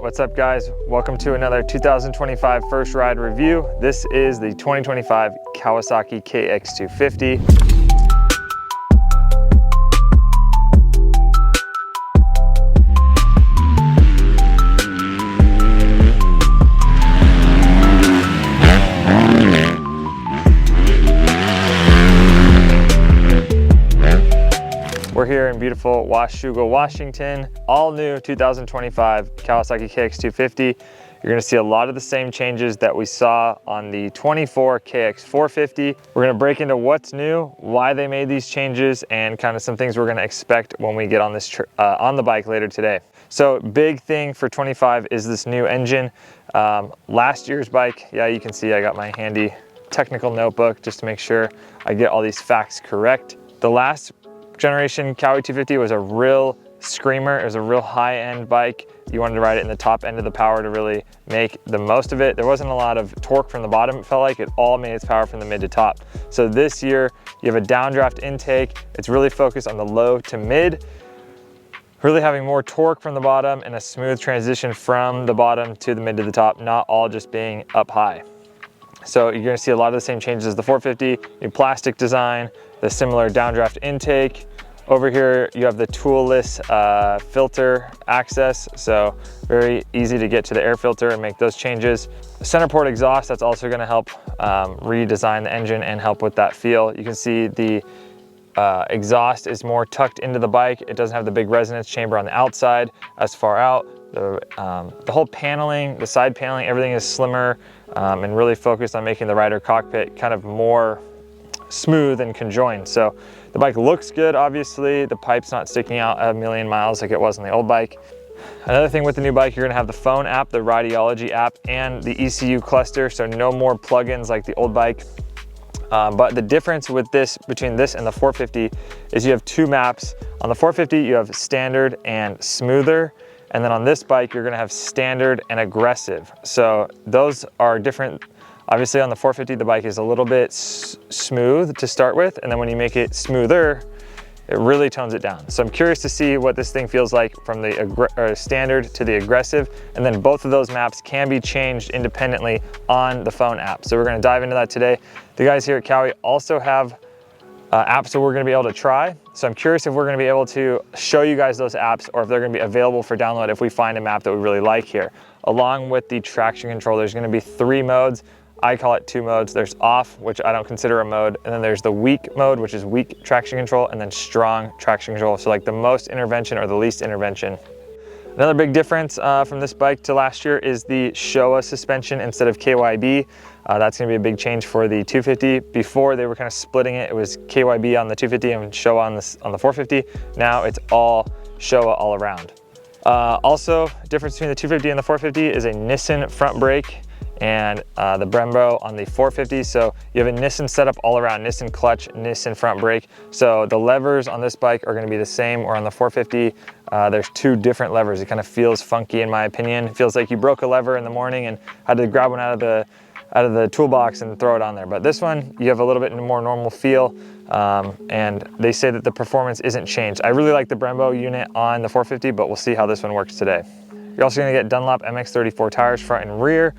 what's up guys? Welcome to another 2025 first ride review. This is the 2025 Kawasaki KX250. We're here in beautiful Washougal, Washington. All new 2025 Kawasaki KX250. You're gonna see a lot of the same changes that we saw on the 24 KX450. We're gonna break into what's new, why they made these changes, and kind of some things we're gonna expect when we get on this on the bike later today. So big thing for 25 is this new engine. Last year's bike, yeah, you can see I got my handy technical notebook just to make sure I get all these facts correct. The last generation Kawi 250 was a real screamer. It was a real high-end bike. You wanted to ride it in the top end of the power to really make the most of it. There wasn't a lot of torque from the bottom. It felt like it all made its power from the mid to top. So this year you have a downdraft intake. It's really focused on the low to mid, really having more torque from the bottom and a smooth transition from the bottom to the mid to the top, not all just being up high. So you're gonna see a lot of the same changes as the 450, new plastic design, the similar downdraft intake. Over here, you have the toolless filter access. So very easy to get to the air filter and make those changes. Center port exhaust, that's also gonna help redesign the engine and help with that feel. You can see the exhaust is more tucked into the bike. It doesn't have the big resonance chamber on the outside as far out. The whole paneling, the side paneling, everything is slimmer and really focused on making the rider cockpit kind of more smooth and conjoined. So the bike looks good, obviously. The pipe's not sticking out a million miles like it was on the old bike. Another thing with the new bike, you're gonna have the phone app, the Rideology app, and the ECU cluster, so no more plugins like the old bike. But the difference with this, between this and the 450, is you have two maps. On the 450, you have standard and smoother. And then on this bike, you're gonna have standard and aggressive. So those are different. Obviously on the 450, the bike is a little bit smooth to start with. And then when you make it smoother, it really tones it down. So I'm curious to see what this thing feels like from the standard to the aggressive. And then both of those maps can be changed independently on the phone app. So we're gonna dive into that today. The guys here at Kawi also have apps that we're gonna be able to try. So I'm curious if we're gonna be able to show you guys those apps or if they're gonna be available for download if we find a map that we really like here. Along with the traction control, there's gonna be 3 modes. I call it 2 modes. There's off, which I don't consider a mode. And then there's the weak mode, which is weak traction control, and then strong traction control. So like the most intervention or the least intervention. Another big difference from this bike to last year is the Showa suspension instead of KYB. That's gonna be a big change for the 250. Before they were kind of splitting it. It was KYB on the 250 and Showa on the 450. Now it's all Showa all around. Also, difference between the 250 and the 450 is a Nissan front brake and the Brembo on the 450. So you have a Nissan setup all around, Nissan clutch, Nissan front brake. So the levers on this bike are gonna be the same, or on the 450, there's 2 different levers. It kind of feels funky in my opinion. It feels like you broke a lever in the morning and had to grab one out of the toolbox and throw it on there. But this one, you have a little bit more normal feel. And they say that the performance isn't changed. I really like the Brembo unit on the 450, but we'll see how this one works today. You're also gonna get Dunlop MX34 tires front and rear.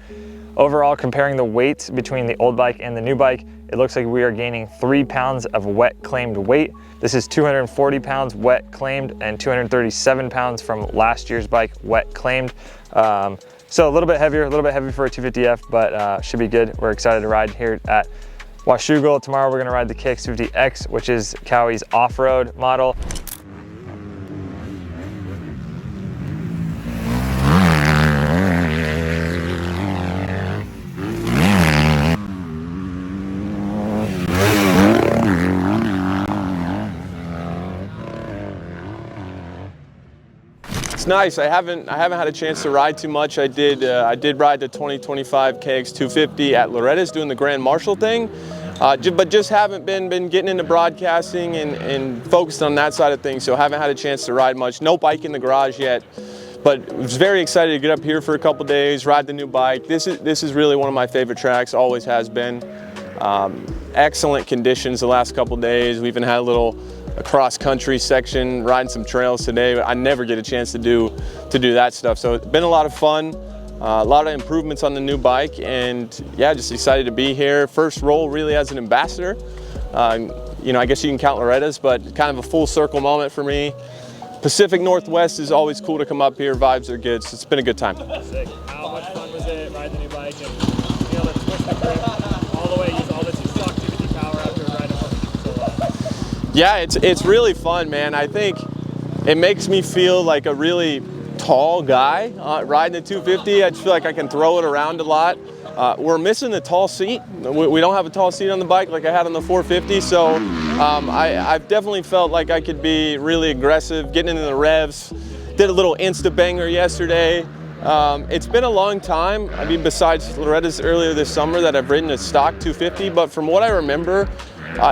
Overall, comparing the weights between the old bike and the new bike, it looks like we are gaining 3 pounds of wet claimed weight. This is 240 pounds wet claimed and 237 pounds from last year's bike wet claimed. So a little bit heavier for a 250F, but should be good. We're excited to ride here at Washougal. Tomorrow we're gonna ride the KX50X, which is Kawi's off-road model. It's nice. I haven't had a chance to ride too much. I did ride the 2025 KX250 at Loretta's doing the Grand Marshal thing, but just haven't been getting into broadcasting and focused on that side of things. So haven't had a chance to ride much. No bike in the garage yet, but was very excited to get up here for a couple days, ride the new bike. This is really one of my favorite tracks. Always has been. Excellent conditions the last couple days. We even had a little a cross-country section, riding some trails today. I never get a chance to do that stuff. So it's been a lot of fun, a lot of improvements on the new bike, and yeah, just excited to be here. First roll really as an ambassador. You know, I guess you can count Loretta's, but kind of a full circle moment for me. Pacific Northwest is always cool to come up here. Vibes are good, so it's been a good time. Sick. How much fun was it riding the new bike and being able to twist the grip all the way, use all this stock 250 power after riding for so long? Yeah, it's really fun, man. I think it makes me feel like a really tall guy riding the 250. I just feel like I can throw it around a lot. We're missing the tall seat. We don't have a tall seat on the bike like I had on the 450, so I've definitely felt like I could be really aggressive, getting into the revs. Did a little Insta banger yesterday. It's been a long time. I mean, besides Loretta's earlier this summer that I've ridden a stock 250, but from what I remember,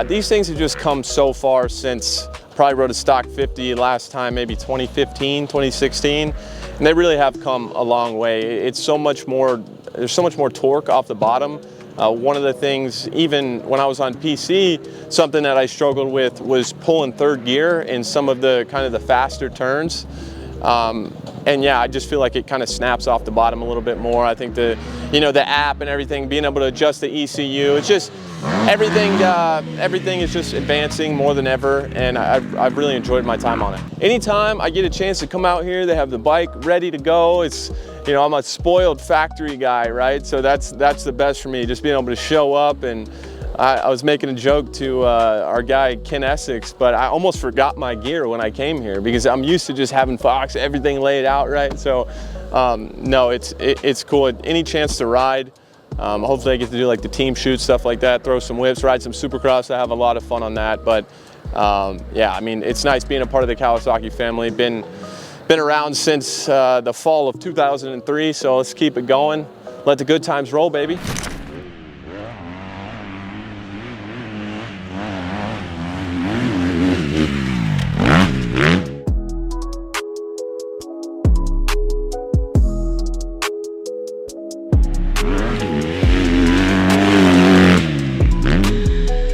these things have just come so far since probably rode a stock 50 last time, maybe 2015, 2016, and they really have come a long way. It's so much more, there's so much more torque off the bottom. One of the things, even when I was on PC, something that I struggled with was pulling third gear in some of the kind of the faster turns. And yeah, I just feel like it kind of snaps off the bottom a little bit more. I think the app and everything, being able to adjust the ECU, it's just everything is just advancing more than ever, and I've really enjoyed my time on it. Anytime I get a chance to come out here, they have the bike ready to go. It's, I'm a spoiled factory guy, right? So that's the best for me, just being able to show up. And I was making a joke to our guy Ken Essex, but I almost forgot my gear when I came here because I'm used to just having Fox, everything laid out, right? So no, it's cool. Any chance to ride. Hopefully I get to do like the team shoot, stuff like that, throw some whips, ride some supercross. I have a lot of fun on that. But yeah, I mean, it's nice being a part of the Kawasaki family. Been around since the fall of 2003, so let's keep it going. Let the good times roll, baby.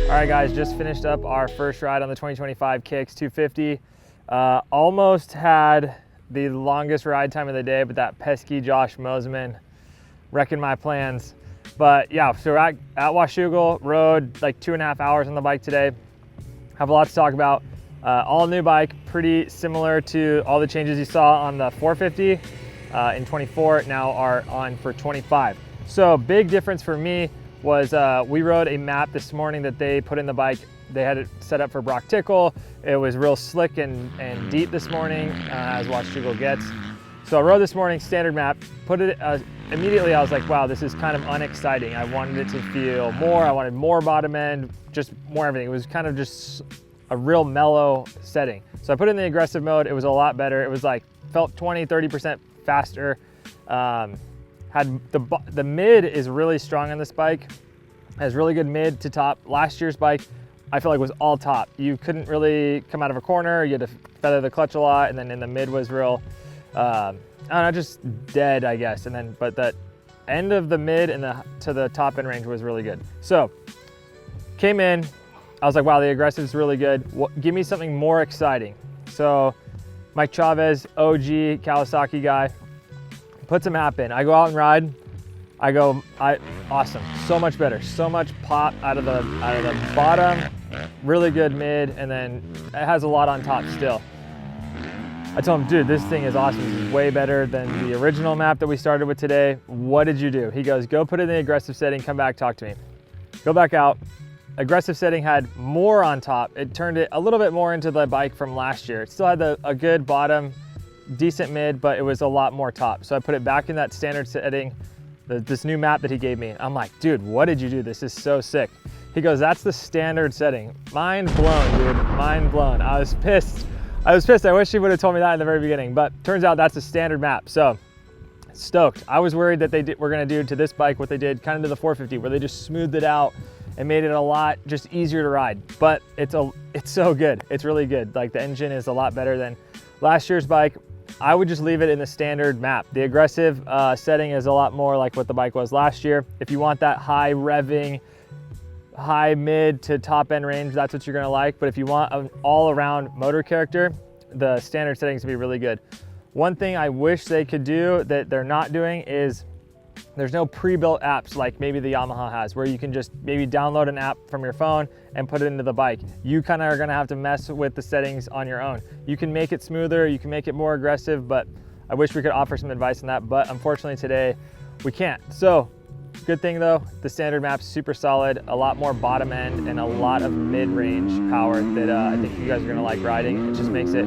All right, guys, just finished up our first ride on the 2025 KX250. Almost had the longest ride time of the day, but that pesky Josh Mosman wrecking my plans. But yeah, so at Washougal, rode like 2.5 hours on the bike today. Have a lot to talk about. All new bike, pretty similar to all the changes you saw on the 450 in 24, now are on for 25. So big difference for me was we rode a map this morning that they put in the bike. They had it set up for Brock Tickle. It was real slick and deep this morning, as Washougal gets. So I rode this morning, standard map, put it, immediately I was like, wow, this is kind of unexciting. I wanted it to feel more, I wanted more bottom end, just more everything. It was kind of just a real mellow setting. So I put it in the aggressive mode, it was a lot better. It was like, felt 20, 30% faster. Had the mid is really strong on this bike. Has really good mid to top. Last year's bike, I feel like was all top. You couldn't really come out of a corner. You had to feather the clutch a lot, and then in the mid was real, I don't know, just dead, I guess. And then, but that end of the mid and to the top end range was really good. So came in, I was like, wow, the aggressive is really good. Give me something more exciting. So Mike Chavez, OG Kawasaki guy, puts a map in. I go out and ride. I go, awesome, so much better, so much pop out of the bottom, really good mid, and then it has a lot on top still. I told him, dude, this thing is awesome. This is way better than the original map that we started with today. What did you do? He goes, go put it in the aggressive setting, come back, talk to me. Go back out. Aggressive setting had more on top. It turned it a little bit more into the bike from last year. It still had a good bottom, decent mid, but it was a lot more top. So I put it back in that standard setting, this new map that he gave me. I'm like, dude, what did you do? This is so sick. He goes, that's the standard setting. Mind blown, dude, mind blown. I was pissed. I wish he would have told me that in the very beginning, but turns out that's a standard map. So stoked. I was worried that were gonna do to this bike what they did kind of to the 450, where they just smoothed it out and made it a lot just easier to ride. But it's so good. It's really good. Like, the engine is a lot better than last year's bike. I would just leave it in the standard map. The aggressive setting is a lot more like what the bike was last year. If you want that high revving, high, mid to top end range, that's what you're gonna like. But if you want an all around motor character, the standard settings will be really good. One thing I wish they could do that they're not doing is there's no pre-built apps like maybe the Yamaha has, where you can just maybe download an app from your phone and put it into the bike. You kind of are gonna have to mess with the settings on your own. You can make it smoother, you can make it more aggressive, but I wish we could offer some advice on that, but unfortunately today we can't. So good thing though, the standard map's super solid, a lot more bottom end and a lot of mid-range power that I think you guys are gonna like riding. It just makes it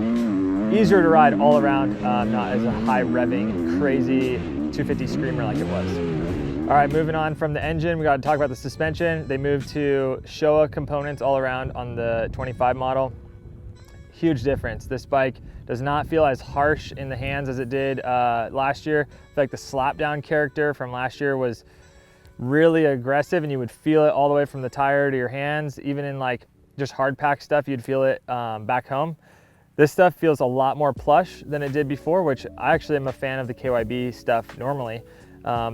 easier to ride all around, not as a high revving, crazy 250 screamer like it was. All right, moving on from the engine, we got to talk about the suspension. They moved to Showa components all around on the 25 model. Huge difference. This bike does not feel as harsh in the hands as it did last year. I feel like the slap down character from last year was really aggressive and you would feel it all the way from the tire to your hands. Even in like just hard pack stuff, you'd feel it back home. This stuff feels a lot more plush than it did before, which I actually am a fan of the KYB stuff normally.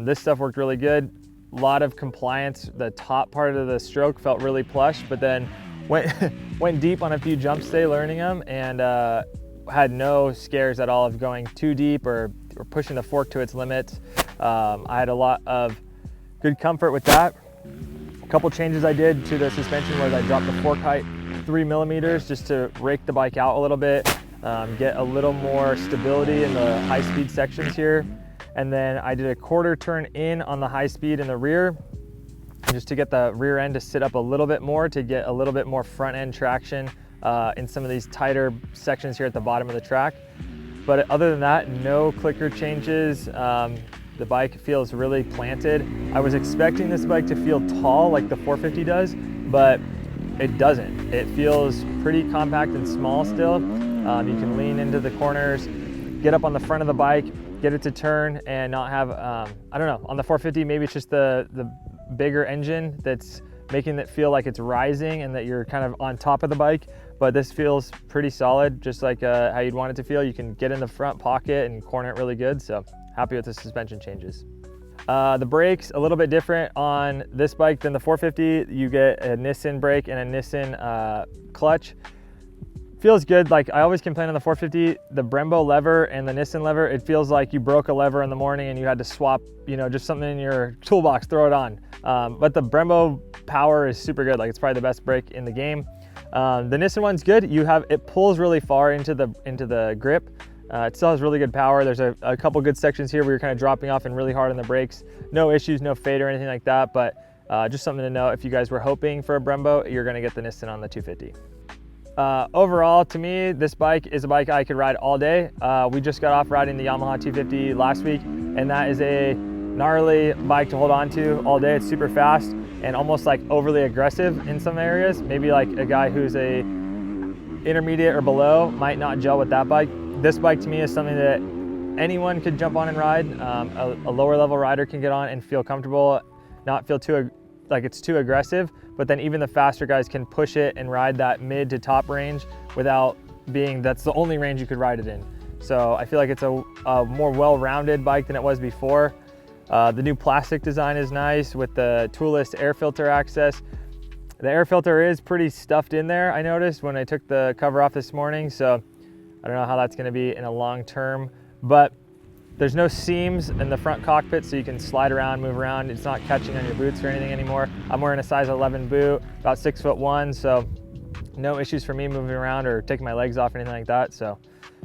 This stuff worked really good. A lot of compliance. The top part of the stroke felt really plush, but then went deep on a few jumps today learning them, and had no scares at all of going too deep or pushing the fork to its limits. I had a lot of good comfort with that. A couple changes I did to the suspension was I dropped the fork height 3 millimeters just to rake the bike out a little bit, get a little more stability in the high speed sections here. And then I did a quarter turn in on the high speed in the rear, just to get the rear end to sit up a little bit more, to get a little bit more front end traction in some of these tighter sections here at the bottom of the track. But other than that, no clicker changes. The bike feels really planted. I was expecting this bike to feel tall like the 450 does, but it doesn't. It feels pretty compact and small still. You can lean into the corners, get up on the front of the bike, get it to turn and not have, I don't know, on the 450, maybe it's just the bigger engine that's making it feel like it's rising and that you're kind of on top of the bike. But this feels pretty solid, just like how you'd want it to feel. You can get in the front pocket and corner it really good. So happy with the suspension changes. The brakes, a little bit different on this bike than the 450. You get a Nissin brake and a Nissin clutch. Feels good. Like I always complain on the 450, the Brembo lever and the Nissin lever, it feels like you broke a lever in the morning and you had to swap, you know, just something in your toolbox, throw it on. But the Brembo power is super good. Like it's probably the best brake in the game. The Nissin one's good. It pulls really far into the grip. It still has really good power. There's a couple good sections here where you're kind of dropping off and really hard on the brakes. No issues, no fade or anything like that, but just something to know. If you guys were hoping for a Brembo, you're gonna get the Nissin on the 250. Overall, to me, this bike is a bike I could ride all day. We just got off riding the Yamaha 250 last week, and that is a gnarly bike to hold on to all day. It's super fast and almost like overly aggressive in some areas. Maybe like a guy who's a intermediate or below might not gel with that bike. This bike to me is something that anyone could jump on and ride. A lower level rider can get on and feel comfortable, not feel too like it's too aggressive, but then even the faster guys can push it and ride that mid to top range without being, that's the only range you could ride it in. So I feel like it's a more well-rounded bike than it was before. The new plastic design is nice with the toolless air filter access. The air filter is pretty stuffed in there, I noticed when I took the cover off this morning. So I don't know how that's gonna be in a long term, but there's no seams in the front cockpit, so you can slide around, move around. It's not catching on your boots or anything anymore. I'm wearing a size 11 boot, about 6'1", so no issues for me moving around or taking my legs off or anything like that. So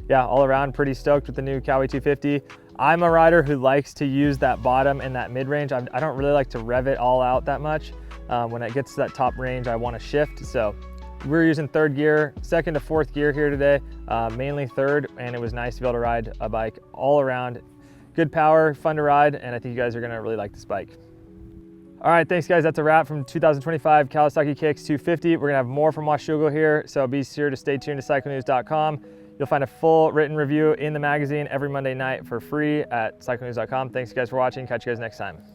yeah, all around pretty stoked with the new Kawi 250. I'm a rider who likes to use that bottom and that mid-range. I don't really like to rev it all out that much. When it gets to that top range, I want to shift. So we're using third gear, second to fourth gear here today, mainly third, and it was nice to be able to ride a bike all around. Good power, fun to ride, and I think you guys are gonna really like this bike. All right, thanks guys, that's a wrap from 2025 Kawasaki KX250. We're gonna have more from Washougal here, so be sure to stay tuned to cyclenews.com. You'll find a full written review in the magazine every Monday night for free at cyclenews.com. Thanks guys for watching, catch you guys next time.